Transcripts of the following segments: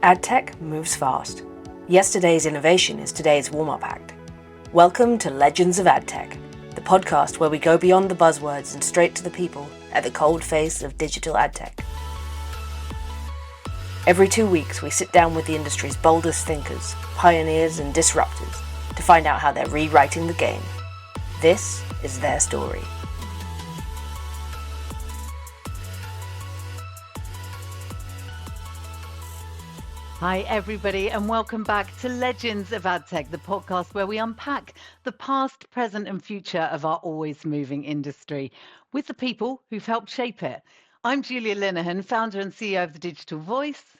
Adtech moves fast. Yesterday's innovation is today's warm-up act. Welcome to Legends of Adtech, the podcast where we go beyond the buzzwords and straight to the people at the cold face of digital adtech. Every 2 weeks, we sit down with the industry's boldest thinkers, pioneers and disruptors to find out how they're rewriting the game. This is their story. Hi everybody and welcome back to Legends of Adtech, the podcast where we unpack the past, present and future of our always moving industry with the people who've helped shape it. I'm Julia Linehan, founder and CEO of The Digital Voice.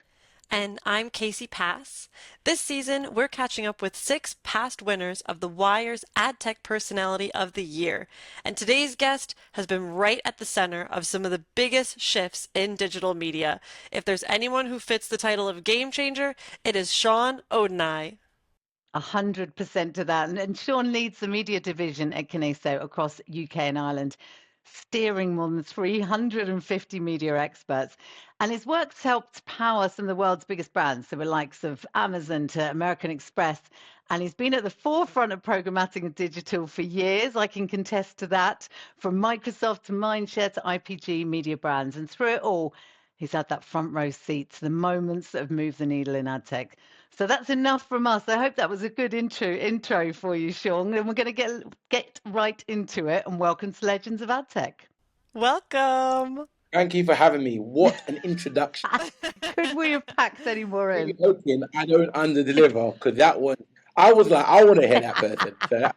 And I'm Casey Pass. This season, we're catching up with 6 past winners of the Wire's AdTech Personality of the Year. And today's guest has been right at the center of some of the biggest shifts in digital media. If there's anyone who fits the title of game changer, it is Seun Odeneye. 100% to that. And Sean leads the media division at KINESSO across UK and Ireland, steering more than 350 media experts. And his work's helped power some of the world's biggest brands, so the likes of Amazon to American Express. And he's been at the forefront of programmatic and digital for years. I can contest to that, from Microsoft to Mindshare to IPG Mediabrands. And through it all, he's had that front row seat to the moments that have moved the needle in ad tech. So that's enough from us. I hope that was a good intro for you, Sean. And we're going to get right into it. And welcome to Legends of Adtech. Welcome. Thank you for having me. What an introduction. Could we have packed any more in? Hoping I don't under-deliver, because that one, I was like, I want to hear that person. So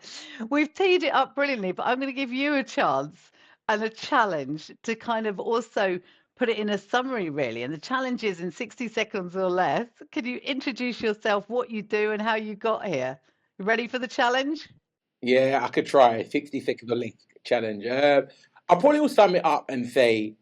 We've teed it up brilliantly, but I'm going to give you a chance and a challenge to kind of also put it in a summary, really. And the challenge is in 60 seconds or less. Can you introduce yourself, what you do and how you got here? You ready for the challenge? yeah, I could try 60 seconds or less challenge. I probably will sum it up and say,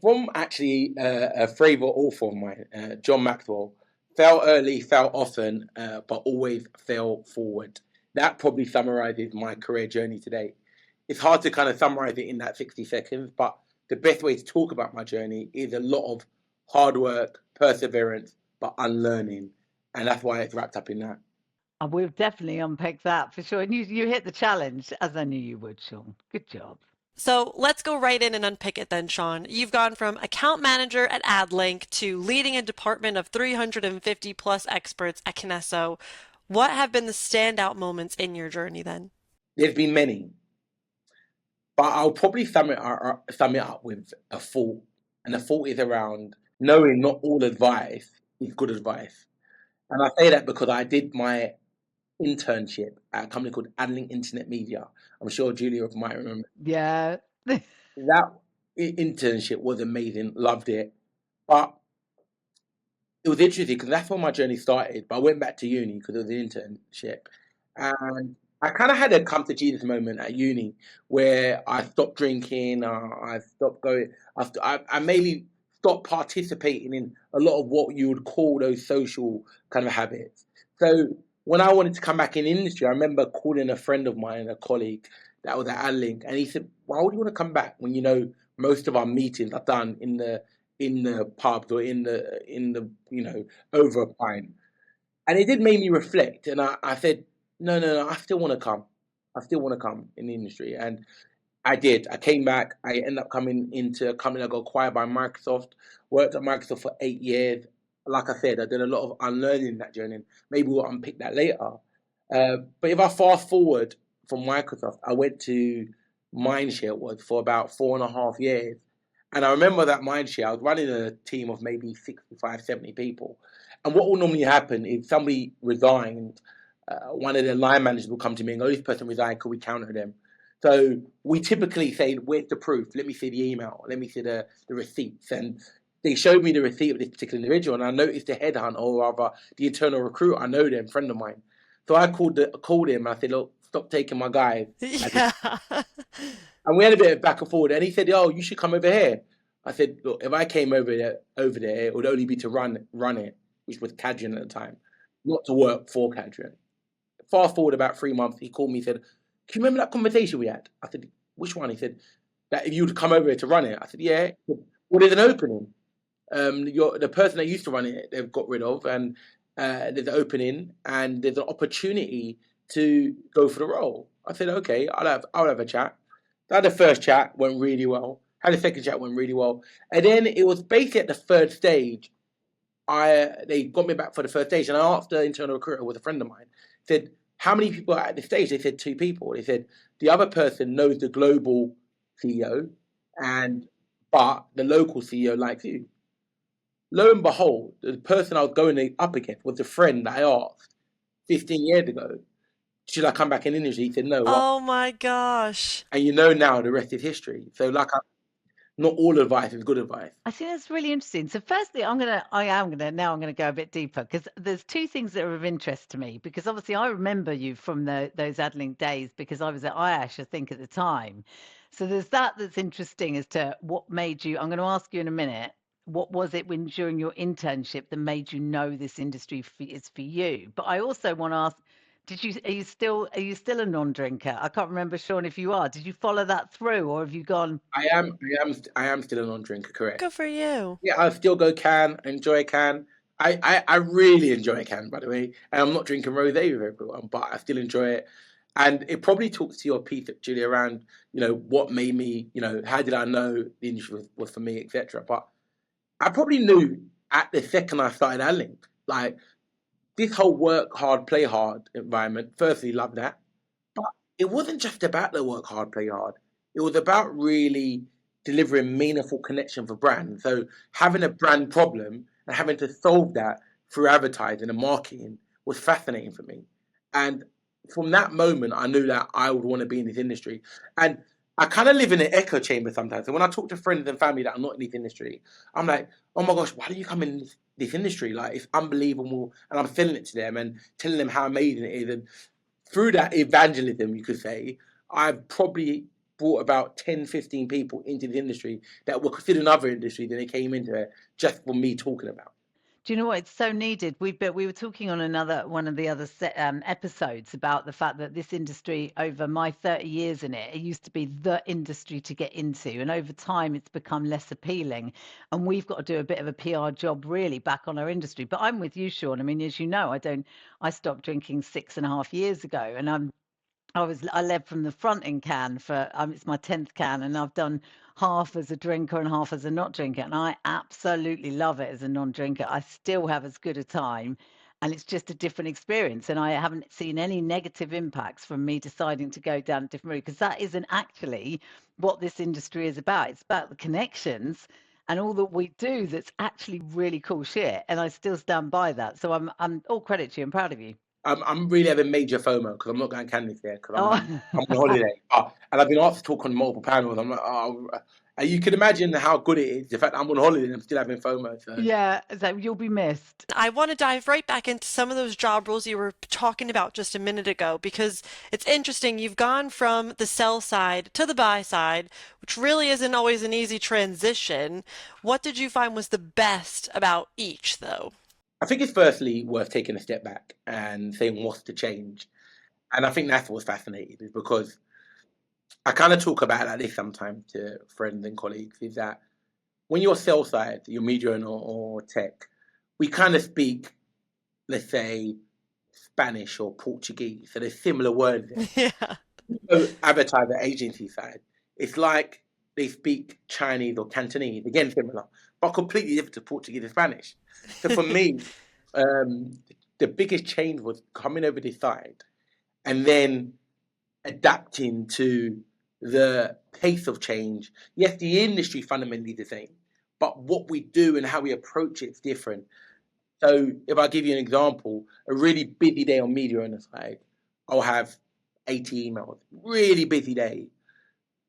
from actually a favourite author of mine, John Maxwell, fail early, fail often, but always fail forward. That probably summarises my career journey today. It's hard to kind of summarise it in that 60 seconds, but the best way to talk about my journey is a lot of hard work, perseverance, but unlearning. And that's why it's wrapped up in that. We've definitely unpicked that for sure. And you hit the challenge, as I knew you would, Sean. Good job. So let's go right in and unpick it then, Sean. You've gone from account manager at AdLink to leading a department of 350 plus experts at KINESSO. What have been the standout moments in your journey then? There's been many, but I'll probably sum it up with a thought. And the thought is around knowing not all advice is good advice. And I say that because I did my internship at a company called AdLink Internet Media. I'm sure Julia might remember. Yeah. That internship was amazing, loved it. But it was interesting because that's when my journey started. But I went back to uni because of the internship. And I kind of had a come to Jesus moment at uni where I stopped drinking, I stopped going, I mainly stopped participating in a lot of what you would call those social kind of habits. So when I wanted to come back in the industry, I remember calling a friend of mine, a colleague that was at AdLink, and he said, "Why would you want to come back when you know most of our meetings are done in the pubs or in the over a pint?" And it did make me reflect, and I said, No, I still want to come. I still want to come in the industry, and I did. I came back. I ended up coming into a company that got acquired by Microsoft. Worked at Microsoft for 8 years. Like I said, I did a lot of unlearning in that journey. Maybe we'll unpick that later. But if I fast forward from Microsoft, I went to Mindshare for about 4.5 years. And I remember that Mindshare, I was running a team of maybe 65, 70 people. And what will normally happen is somebody resigned, one of the line managers will come to me and go, "This person resigned, could we counter them?" So we typically say, "Where's the proof? Let me see the email. Let me see the receipts." And they showed me the receipt of this particular individual, and I noticed the headhunter, or rather the internal recruiter. I know them, friend of mine. So I called him. And I said, "Look, stop taking my guy." Yeah. And we had a bit of back and forth. And he said, "Oh, you should come over here." I said, "Look, if I came over there, it would only be to run it," which was Cadrian at the time, not to work for Cadrian. Fast forward about 3 months, he called me and said, "Can you remember that conversation we had?" I said, "Which one?" He said, "That if you would come over here to run it." I said, "Yeah." He said, "Well, there's an opening. The person that used to run it, they've got rid of, and there's an opening and there's an opportunity to go for the role. I said, okay, I'll have a chat. I had the first chat, went really well. Had the second chat, went really well. And then it was basically at the third stage, they got me back for the first stage, and I asked the internal recruiter, was a friend of mine, said, how many people are at this stage? They said 2 people. They said, the other person knows the global CEO, but the local CEO likes you. Lo and behold, the person I was going up against was a friend that I asked 15 years ago, should I come back in the industry? He said, no. Oh my gosh. And now the rest is history. So not all advice is good advice. I think that's really interesting. So firstly, I'm gonna go a bit deeper, because there's 2 things that are of interest to me, because obviously I remember you from those AdLink days, because I was at IASH, I think, at the time. So there's that's interesting as to what made you. I'm going to ask you in a minute. What was it during your internship that made you know this industry is for you? But I also want to ask, are you still a non-drinker? I can't remember, Sean, if you are. Did you follow that through, or have you gone? I am still a non-drinker, correct. Good for you. Yeah, I still go can, enjoy can. I really enjoy can, by the way. And I'm not drinking rosé with everyone, but I still enjoy it. And it probably talks to your piece, Julie, around, what made me, how did I know the industry was for me, etc. But I probably knew at the second I started AdLink, like, this whole work hard, play hard environment, firstly, love that. But it wasn't just about the work hard, play hard. It was about really delivering meaningful connection for brands. So having a brand problem and having to solve that through advertising and marketing was fascinating for me. And from that moment, I knew that I would want to be in this industry. And I kind of live in an echo chamber sometimes. And when I talk to friends and family that are not in this industry, I'm like, oh my gosh, why do you come in this industry? Like, it's unbelievable. And I'm selling it to them and telling them how amazing it is. And through that evangelism, you could say, I've probably brought about 10, 15 people into the industry that were considered other industries, and they came into it just for me talking about. Do you know what? It's so needed. We were talking on one of the other episodes about the fact that this industry, over my 30 years in it used to be the industry to get into, and over time it's become less appealing. And we've got to do a bit of a PR job really back on our industry. But I'm with you, Sean. I mean, as you know, I stopped drinking 6.5 years ago, and I led from the front in can for it's my 10th can, and I've done half as a drinker and half as a not drinker, and I absolutely love it as a non-drinker. I still have as good a time, and it's just a different experience, and I haven't seen any negative impacts from me deciding to go down a different route, because that isn't actually what this industry is about. It's about the connections and all that we do that's actually really cool shit, and I still stand by that. So I'm all credit to you. I'm proud of you. I'm really having major FOMO because I'm not going candy there because I'm on holiday. And I've been asked to talk on multiple panels. I'm like, and you can imagine how good it is. The fact that I'm on holiday and I'm still having FOMO. So. Yeah, so you'll be missed. I want to dive right back into some of those job roles you were talking about just a minute ago, because it's interesting. You've gone from the sell side to the buy side, which really isn't always an easy transition. What did you find was the best about each, though? I think it's firstly worth taking a step back and saying what's the change. And I think that's what's fascinating, is because I kind of talk about like this sometimes to friends and colleagues, is that when you're sell side, you're media or tech, we kind of speak, let's say, Spanish or Portuguese. So there's similar words there. Yeah. So advertiser agency side, it's like they speak Chinese or Cantonese, again similar, but completely different to Portuguese and Spanish. So for me, the biggest change was coming over this side and then adapting to the pace of change. Yes, the industry fundamentally is the same, but what we do and how we approach it is different. So if I give you an example, a really busy day on media on the side, I'll have 80 emails, really busy day.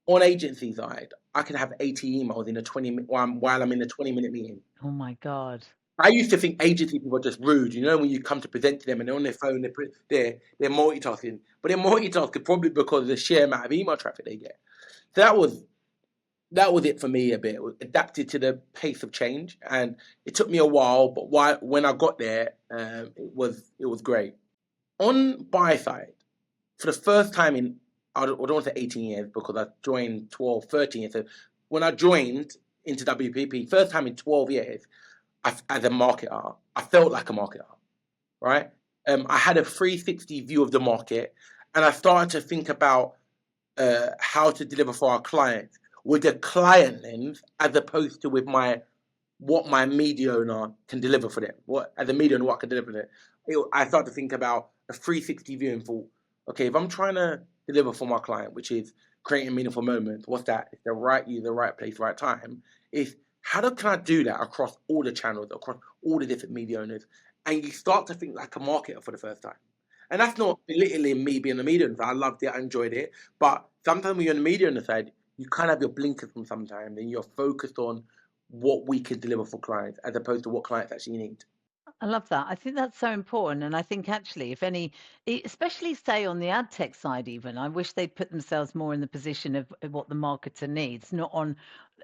On agency side, I can have 80 emails in a 20-minute while I'm in a 20-minute meeting. Oh my God. I used to think agency people are just rude. When you come to present to them and they're on their phone, they're multitasking. But they're multitasking probably because of the sheer amount of email traffic they get. So that was it for me a bit. It was adapted to the pace of change, and it took me a while. But when I got there, it was great. On buy side, for the first time in I don't want to say 18 years because I joined 12, 13 years. So when I joined, into WPP, first time in 12 years, as a marketer, I felt like a marketer, right? I had a 360 view of the market, and I started to think about how to deliver for our clients with a client lens, as opposed to with what my media owner can deliver for them. As a media owner, what I can deliver for them. I started to think about a 360 view and thought, okay, if I'm trying to deliver for my client, which is creating meaningful moments, what's that? It's the right you, the right place, right time. Is can I do that across all the channels, across all the different media owners? And you start to think like a marketer for the first time. And that's not belittling me being a media owner. I loved it, I enjoyed it. But sometimes when you're on the media owner side, you kind of have your blinkers from sometimes, and you're focused on what we can deliver for clients as opposed to what clients actually need. I love that. I think that's so important. And I think actually, if any, especially say on the ad tech side, even, I wish they'd put themselves more in the position of what the marketer needs, not on.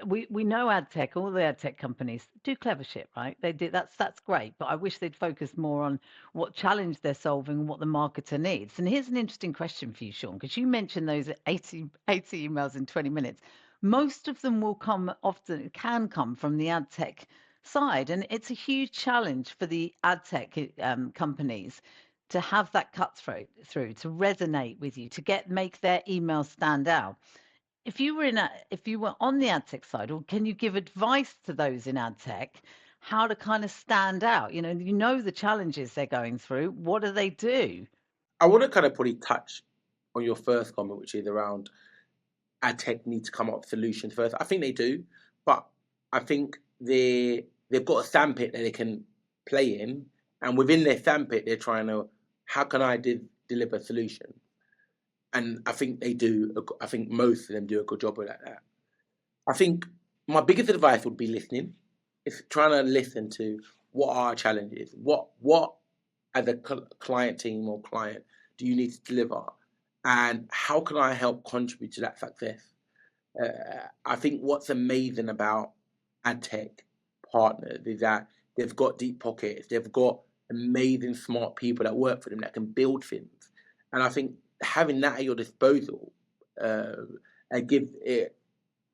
We know ad tech, all the ad tech companies do clever shit, right? They do that's great. But I wish they'd focus more on what challenge they're solving and what the marketer needs. And here's an interesting question for you, Sean, because you mentioned those 80 emails in 20 minutes. Most of them can come from the ad tech side. And it's a huge challenge for the ad tech companies to have that cut through, to resonate with you, to make their emails stand out. If you were on the ad tech side, or can you give advice to those in ad tech how to kind of stand out? You know the challenges they're going through. What do they do? I want to kind of probably touch on your first comment, which is around ad tech need to come up with solutions first. I think they do, but I think they've got a sandpit that they can play in, and within their sandpit, they're trying to, how can I deliver a solution? And I think they do. I think most of them do a good job with that. I think my biggest advice would be listening. It's trying to listen to what are our challenges, what as a client team or client do you need to deliver, and how can I help contribute to that success? I think what's amazing about ad tech partners is that they've got deep pockets, they've got amazing smart people that work for them that can build things, and I think having that at your disposal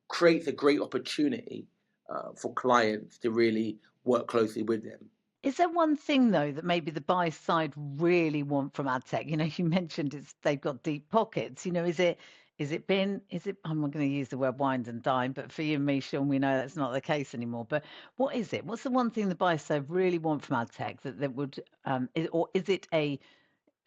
creates a great opportunity for clients to really work closely with them. Is there one thing though that maybe the buy side really want from ad tech? You mentioned they've got deep pockets. I'm not going to use the word wine and dine, but for you and me, Sean, we know that's not the case anymore. But what is it? What's the one thing the buy side really want from ad tech that would,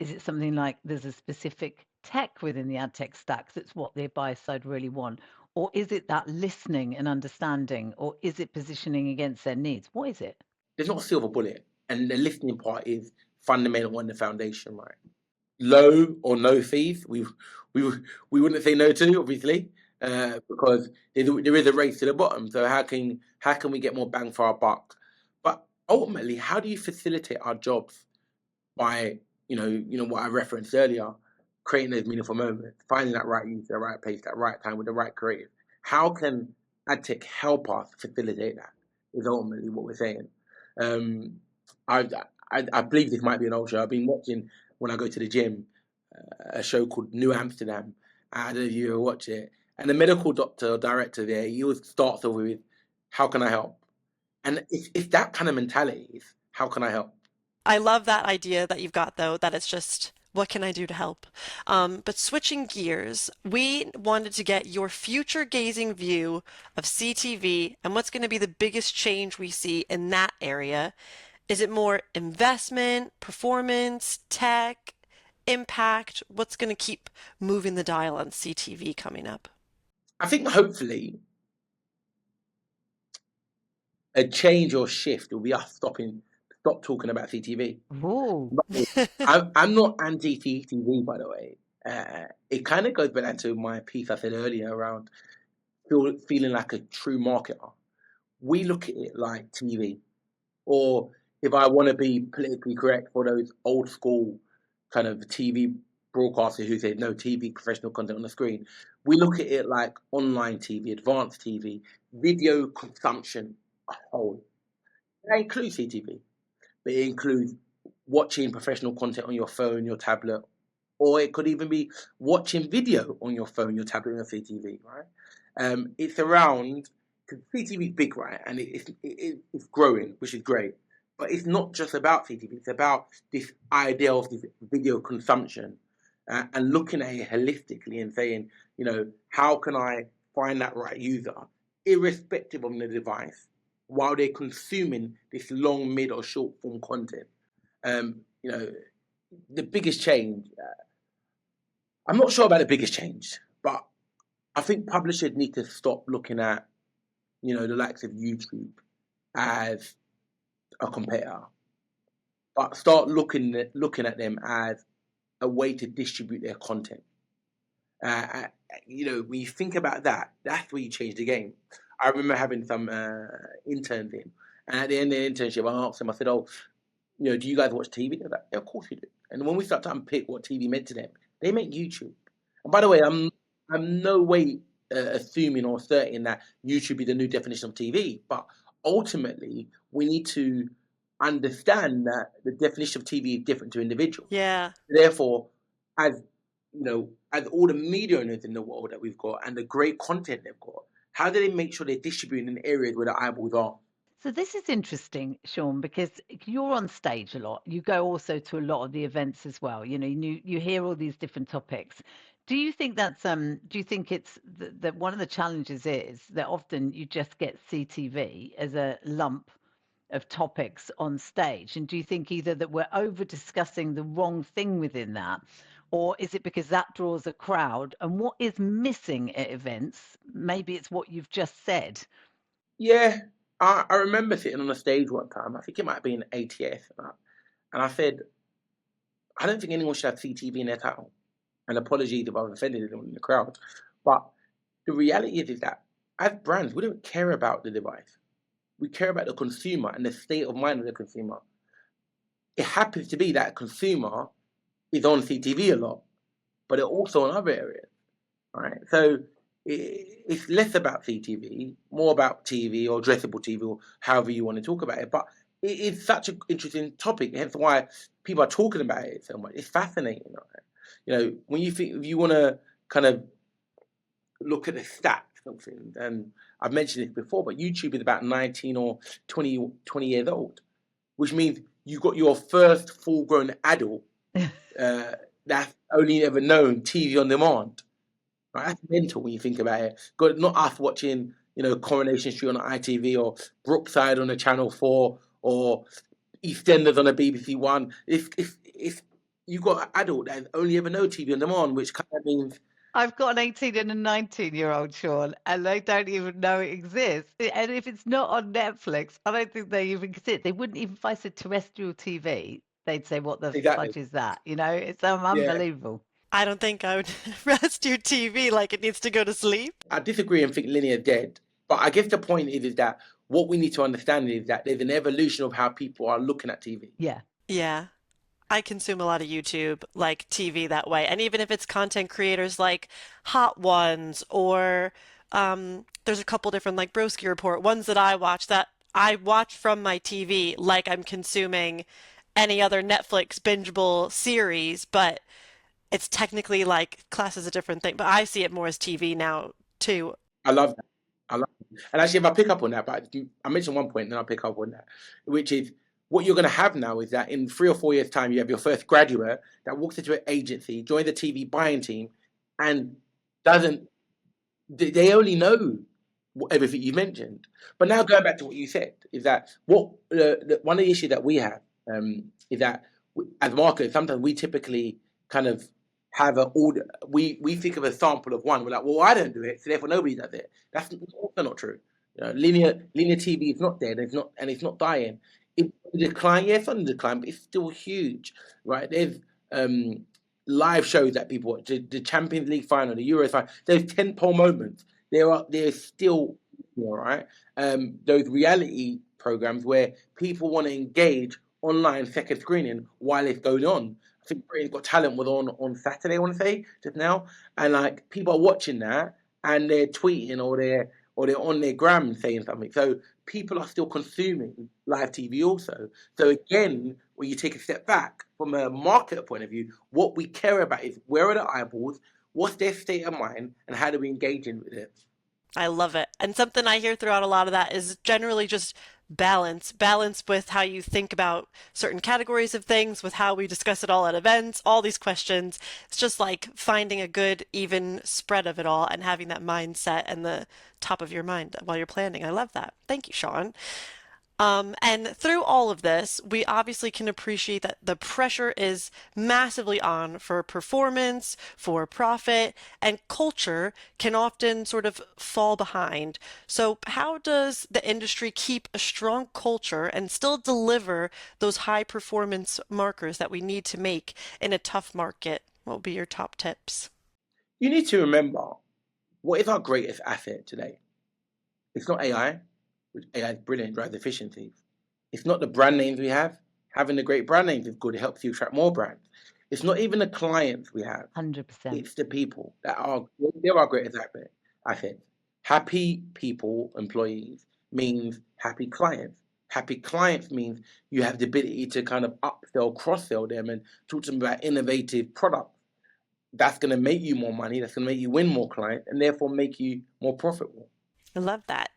is it something like there's a specific tech within the ad tech stack that's what the buy side really want? Or is it that listening and understanding? Or is it positioning against their needs? What is it? There's not a silver bullet, and the listening part is fundamental and the foundation, right? Low or no fees, we wouldn't say no to, obviously, because there is a race to the bottom. So how can we get more bang for our buck? But ultimately, how do you facilitate our jobs by what I referenced earlier, creating those meaningful moments, finding that right user, the right place, that right time with the right creative? How can AdTech help us facilitate that? Is ultimately what we're saying. I believe this might be an old show. I've been watching when I go to the gym a show called New Amsterdam. I don't know if you ever watch it. And the medical doctor or director there, he always starts off with, "How can I help?" And it's that kind of mentality. Is how can I help? I love that idea that you've got, though, that it's just, what can I do to help? But switching gears, we wanted to get your future gazing view of CTV and what's going to be the biggest change we see in that area. Is it more investment, performance, tech, impact? What's going to keep moving the dial on CTV coming up? I think hopefully a change or shift will be us stop talking about CTV. Ooh. I'm not anti-CTV, by the way. It kind of goes back to my piece I said earlier around feeling like a true marketer. We look at it like TV, or if I want to be politically correct for those old school kind of TV broadcasters who say no TV, professional content on the screen, we look at it like online TV, advanced TV, video consumption a whole. That includes CTV, but it includes watching professional content on your phone, your tablet, or it could even be watching video on your phone, your tablet, and your CTV, right? It's around because CTV is big, right? And it's growing, which is great. But it's not just about CTV. It's about this idea of this video consumption and looking at it holistically and saying, how can I find that right user, irrespective of the device, while they're consuming this long, mid, or short form content. The biggest change, I'm not sure about the biggest change, but I think publishers need to stop looking at, the likes of YouTube as a competitor, but start looking at them as a way to distribute their content. When you think about that, that's where you change the game. I remember having some interns in, and at the end of the internship, I asked them, I said, "Oh, do you guys watch TV?" They're like, "Yeah, of course we do." And when we start to unpick what TV meant to them, they meant YouTube. And by the way, I'm no way assuming or asserting that YouTube is the new definition of TV, but ultimately, we need to understand that the definition of TV is different to individuals. Yeah. Therefore, as as all the media owners in the world that we've got and the great content they've got, how do they make sure they're distributing in areas where the eyeballs are? So this is interesting, Sean, because you're on stage a lot. You go also to a lot of the events as well. You hear all these different topics. Do you think that's do you think it's that one of the challenges is that often you just get CTV as a lump of topics on stage? And do you think either that we're over discussing the wrong thing within that, or is it because that draws a crowd? And what is missing at events? Maybe it's what you've just said. Yeah, I remember sitting on a stage one time. I think it might have been ATS, and I said, I don't think anyone should have CTV in their title. And apologies if I've offended anyone in the crowd, but the reality is that as brands, we don't care about the device. We care about the consumer and the state of mind of the consumer. It happens to be that consumer is on CTV a lot, but they're also on other areas, right? So it's less about CTV, more about TV or addressable TV or however you want to talk about it. But it is such an interesting topic, hence why people are talking about it so much. It's fascinating, right? When you think, if you want to kind of look at the stats of things, and I've mentioned this before, but YouTube is about 19 or 20 years old, which means you got your first full-grown adult that's only ever known TV on demand. Right? That's mental when you think about it. Got not us watching, Coronation Street on ITV or Brookside on the Channel 4 or EastEnders on the BBC One. It's you got an adult that has only ever known TV on demand, which kind of means I've got an 18 and a 19-year-old, Sean, and they don't even know it exists. And if it's not on Netflix, I don't think they even exist. They wouldn't even, if I said terrestrial TV, they'd say, what the exactly. fudge is that? It's unbelievable. I don't think I would rest your TV like it needs to go to sleep. I disagree and think linear is dead. But I guess the point is that what we need to understand is that there's an evolution of how people are looking at TV. Yeah. Yeah. I consume a lot of YouTube, like TV that way. And even if it's content creators like Hot Ones or there's a couple different like Broski Report, ones that I watch from my TV like I'm consuming any other Netflix bingeable series, but it's technically like class is a different thing. But I see it more as TV now too. I love that. And actually, if I pick up on that, but I mentioned one point, and then I'll pick up on that, which is what you're going to have now is that in 3 or 4 years' time, you have your first graduate that walks into an agency, joins the TV buying team, and they only know everything you mentioned. But now going back to what you said, is that one of the issues that we have is that as marketers, sometimes we typically kind of have an order. We think of a sample of one. We're like, well, I don't do it, so therefore nobody does it. That's also not true. Linear TV is not dead. It's not dying. It's on decline, yes, on decline, but it's still huge, right? There's live shows that people watch, the Champions League final, the Euro final. Those tentpole moments, they're still, right? Those reality programs where people want to engage online second screening while it's going on. I think Britain's Got Talent was on Saturday, I want to say, just now, and like people are watching that and they're tweeting or they're on their gram saying something. So people are still consuming live TV also. So again, when you take a step back from a marketer point of view, what we care about is where are the eyeballs, what's their state of mind, and how do we engage in with it? I love it. And something I hear throughout a lot of that is generally just balance. Balance with how you think about certain categories of things, with how we discuss it all at events, all these questions. It's just like finding a good, even spread of it all and having that mindset and the top of your mind while you're planning. I love that. Thank you, Sean. And through all of this, we obviously can appreciate that the pressure is massively on for performance, for profit, and culture can often sort of fall behind. So, how does the industry keep a strong culture and still deliver those high performance markers that we need to make in a tough market? What would be your top tips? You need to remember, what is our greatest asset today? It's not AI, which AI is brilliant, drives efficiency. It's not the brand names we have. Having the great brand names is good. It helps you attract more brands. It's not even the clients we have. 100%. It's the people they're our greatest asset. Happy people, employees, means happy clients. Happy clients means you have the ability to kind of upsell, cross-sell them and talk to them about innovative products. That's going to make you more money. That's going to make you win more clients and therefore make you more profitable. I love that.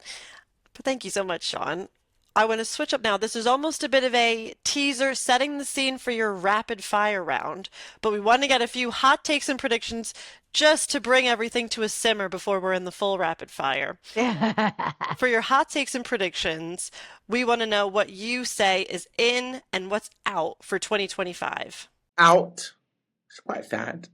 But thank you so much, Sean. I want to switch up now. This is almost a bit of a teaser, setting the scene for your rapid fire round. But we want to get a few hot takes and predictions just to bring everything to a simmer before we're in the full rapid fire. For your hot takes and predictions, we want to know what you say is in and what's out for 2025. Out. It's quite sad.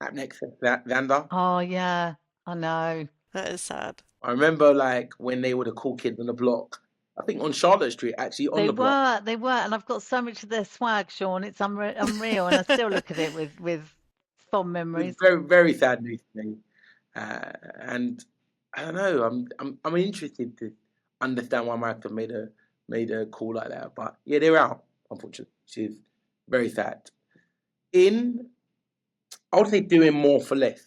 Up next, Xander. Oh, yeah, I know. That is sad. I remember like when they were the cool kids on the block. I think on Charlotte Street, actually on the block. They were, and I've got so much of their swag, Sean. It's unreal, and I still look at it with fond memories. It's very, very sad news to me. And I don't know. I'm interested to understand why Microsoft made a call like that. But yeah, they're out, unfortunately, which is very sad. I would say doing more for less.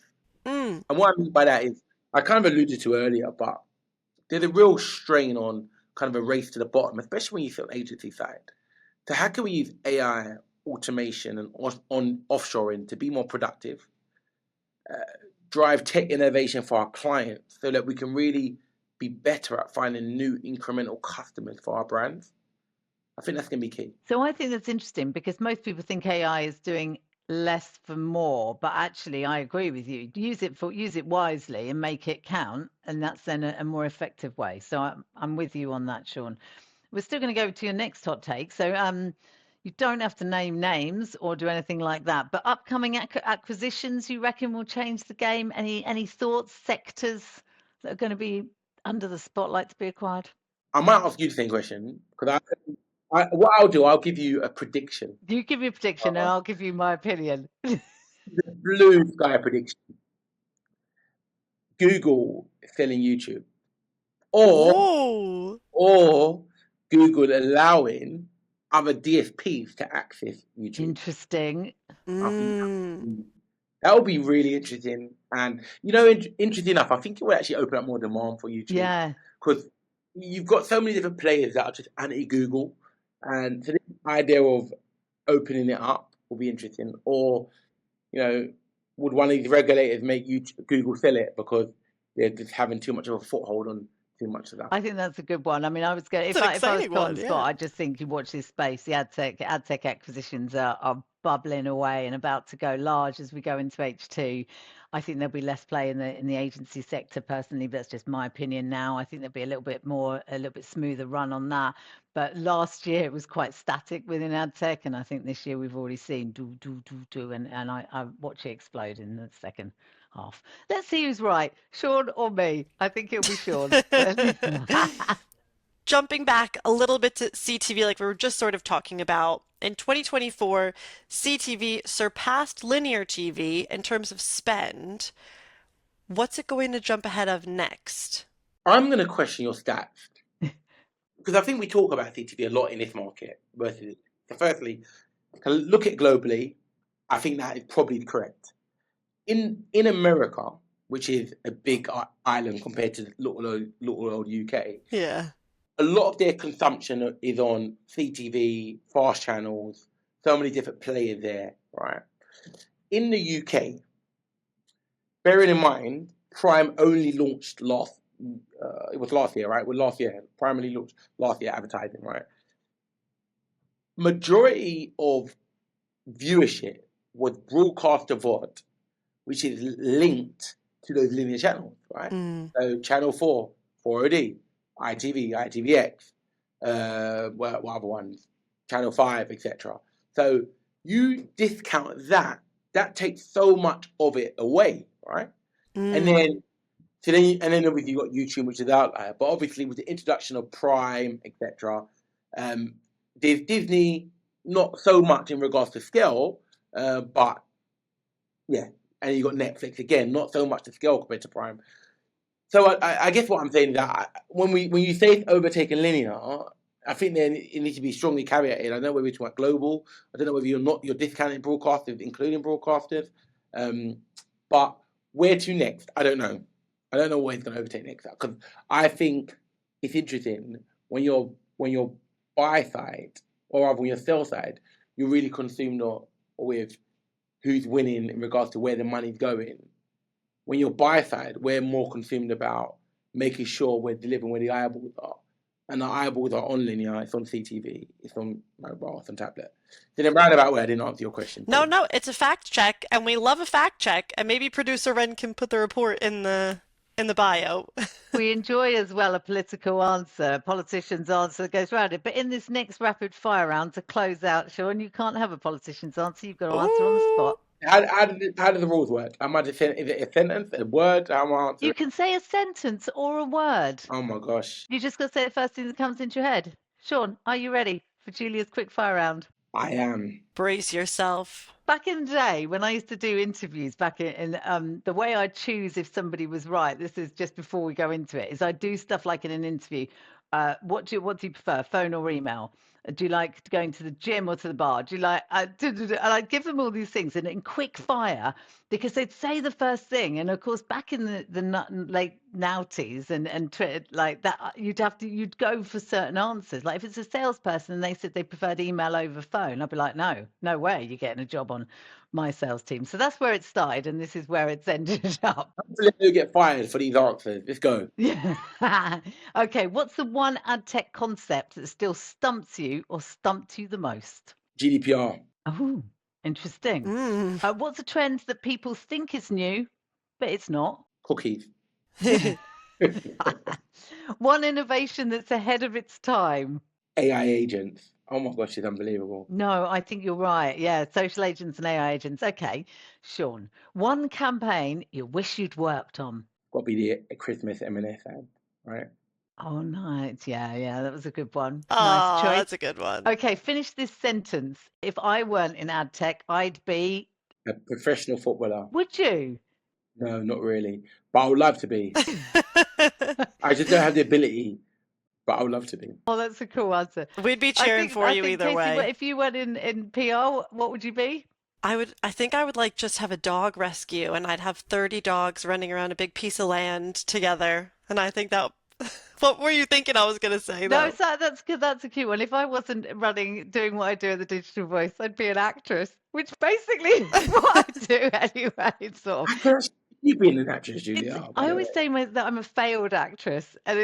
And what I mean by that is, I kind of alluded to earlier, but there's a real strain on kind of a race to the bottom, especially when you sit on the agency side. So how can we use AI, automation, and on offshoring to be more productive, drive tech innovation for our clients so that we can really be better at finding new incremental customers for our brands? I think that's going to be key. So I think that's interesting because most people think AI is doing less for more, but actually I agree with you. Use it wisely and make it count, and that's then a more effective way. So I'm with you on that, Sean. We're still going to go to your next hot take. So you don't have to name names or do anything like that, but upcoming acquisitions you reckon will change the game? Any thoughts, sectors that are going to be under the spotlight to be acquired? I might ask you the same question because what I'll do, I'll give you a prediction. You give me a prediction and I'll give you my opinion. The blue sky prediction. Google selling YouTube. Or Google allowing other DSPs to access YouTube. Interesting. That would be really interesting. And, interesting enough, I think it will actually open up more demand for YouTube. Yeah. Because you've got so many different players that are just anti-Google. And so the idea of opening it up will be interesting. Or, would one of these regulators make Google sell it because they're just having too much of a foothold on too much of that? I think that's a good one. I mean, I was going if I was put on the spot, I just think you watch this space. The ad tech acquisitions are bubbling away and about to go large as we go into H2. I think there'll be less play in the agency sector personally, but that's just my opinion now. I think there'll be a little bit smoother run on that. But last year it was quite static within ad tech, and I think this year we've already seen do, and I watch it explode in the second half. Let's see who's right, Sean or me. I think it'll be Sean. Jumping back a little bit to CTV, like we were just sort of talking about, in 2024, CTV surpassed linear TV in terms of spend. What's it going to jump ahead of next? I'm going to question your stats because I think we talk about CTV a lot in this market. So firstly, look at globally. I think that is probably correct. In America, which is a big island compared to little old UK. Yeah. A lot of their consumption is on CTV, fast channels, so many different players there, right? In the UK, bearing in mind, Prime only launched last it was last year, right? Well, last year, primarily looked last year advertising, right? Majority of viewership was broadcaster VOD, which is linked to those linear channels, right? So Channel 4, 4OD, ITV, ITVX, what other ones? Channel 5, etc. So you discount that takes so much of it away, right? And then obviously you got YouTube, which is the outlier. But obviously with the introduction of Prime, etc., there's Disney, not so much in regards to scale, but yeah. And you got Netflix again, not so much to scale compared to Prime. So I guess what I'm saying is that when you say it's overtaken linear, I think then it needs to be strongly caveated. I don't know whether you're talking about global. I don't know whether you're discounting broadcasters, including broadcasters. But where to next? I don't know. I don't know what he's going to overtake next. Because I think it's interesting when you're buy side, or rather when you're sell side, you're really consumed with who's winning in regards to where the money's going. When you're buy side, we're more consumed about making sure we're delivering where the eyeballs are. And the eyeballs are on linear, it's on CTV, it's on mobile, it's on tablet. So in a roundabout way, I didn't answer your question. No, it's a fact check, and we love a fact check, and maybe producer Ren can put the report in the bio. We enjoy as well a political answer, a politician's answer that goes around it. But in this next rapid fire round to close out, Sean, you can't have a politician's answer. You've got to answer on the spot. How do the rules work? Is it a sentence, a word? How am I answering? You can say a sentence or a word. Oh my gosh. You just got to say the first thing that comes into your head. Sean, are you ready for Julia's quick fire round? I am. Brace yourself. Back in the day, when I used to do interviews, the way I choose if somebody was right, this is just before we go into it, is I do stuff like in an interview. What do you prefer, phone or email? Do you like going to the gym or to the bar? Do you like? And I'd give them all these things, and in quick fire, because they'd say the first thing, and of course, back in the late noughties and like that, you'd go for certain answers. Like if it's a salesperson and they said they preferred email over phone, I'd be like, no way, you're getting a job on my sales team. So that's where it started, and this is where it's ended up. Hopefully you get fired for these answers. Let's go. Yeah. Okay, what's the one ad tech concept that still stumps you or stumped you the most? GDPR. Oh, interesting. What's a trend that people think is new, but it's not? Cookies. One innovation that's ahead of its time. AI agents. Oh my gosh, it's unbelievable. No, I think you're right. Yeah, social agents and AI agents. Okay, Sean, one campaign you wish you'd worked on. Got to be the Christmas M&S ad, right? Oh, nice. Yeah, that was a good one. Oh, nice choice. That's a good one. Okay, finish this sentence. If I weren't in ad tech, I'd be... A professional footballer. Would you? No, not really. But I would love to be. I just don't have the ability, but I would love to be. Oh, that's a cool answer. We'd be cheering for you either Casey, way. if you went in PR, what would you be? I think I would like just have a dog rescue, and I'd have 30 dogs running around a big piece of land together. And I think that... What were you thinking I was going to say, though? No, that's good. That's a cute one. If I wasn't doing what I do at the Digital Voice, I'd be an actress, which basically is what I do anyway. Sort of. You've been an actress, Julia. I always say that I'm a failed actress, and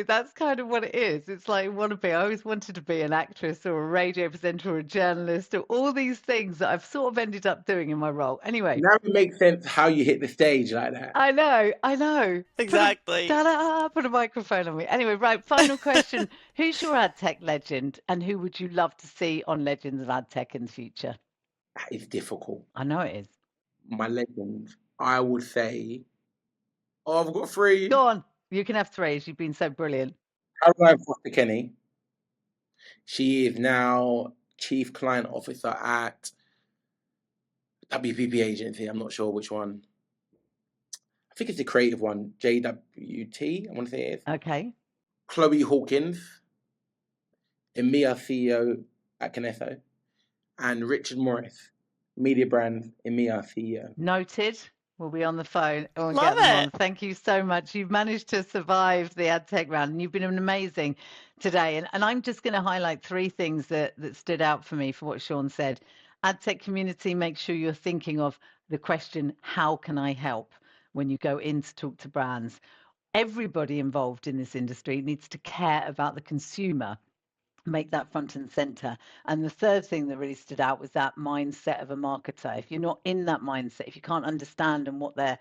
that's kind of what it is. It's like I always wanted to be an actress or a radio presenter or a journalist or all these things that I've sort of ended up doing in my role. Anyway. Now it makes sense how you hit the stage like that. I know. Exactly. Put a microphone on me. Anyway, right, final question. Who's your ad tech legend, and who would you love to see on Legends of Adtech in the future? That is difficult. I know it is. My legend, I would say... Oh, I've got 3. Go on. You can have 3 as you've been so brilliant. Caroline Foster-Kenny. She is now Chief Client Officer at WPP Agency. I'm not sure which one. I think it's the creative one. JWT, I want to say it is. Okay. Chloe Hawkins. EMEA CEO at KINESSO. And Richard Morris, Mediabrands EMEA CEO. Noted. We'll be on the phone. Love get them it. on. Thank you so much. You've managed to survive the ad tech round, and you've been amazing today. And I'm just going to highlight 3 things that stood out for me for what Sean said. Ad tech community, make sure you're thinking of the question, how can I help, when you go in to talk to brands? everybody involved in this industry needs to care about the consumer, make that front and center. And the third thing that really stood out was that mindset of a marketer. If you're not in that mindset, if you can't understand and what they're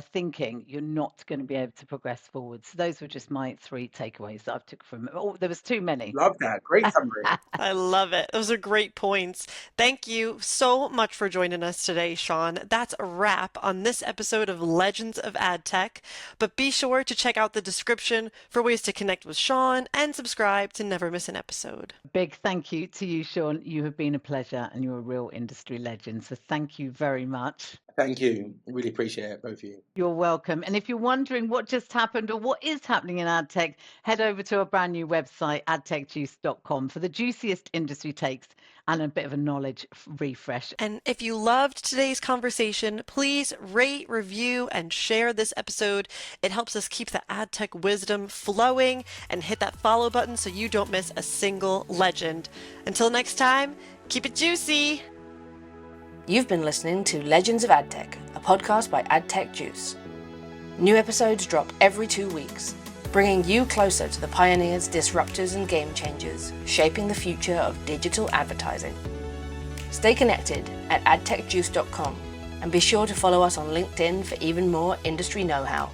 thinking, you're not going to be able to progress forward. So those were just my 3 takeaways that I've took from it. Oh, there was too many. Love that. Great summary. I love it. Those are great points. Thank you so much for joining us today, Sean. That's a wrap on this episode of Legends of Adtech. But be sure to check out the description for ways to connect with Sean and subscribe to never miss an episode. Big thank you to you, Sean. You have been a pleasure and you're a real industry legend. So thank you very much. Thank you. Really appreciate it, both of you. You're welcome. And if you're wondering what just happened or what is happening in AdTech, head over to our brand new website, adtechjuice.com, for the juiciest industry takes and a bit of a knowledge refresh. And if you loved today's conversation, please rate, review, and share this episode. It helps us keep the AdTech wisdom flowing, and hit that follow button so you don't miss a single legend. Until next time, keep it juicy. You've been listening to Legends of Adtech, a podcast by AdTech Juice. New episodes drop every 2 weeks, bringing you closer to the pioneers, disruptors, and game changers shaping the future of digital advertising. Stay connected at adtechjuice.com and be sure to follow us on LinkedIn for even more industry know-how.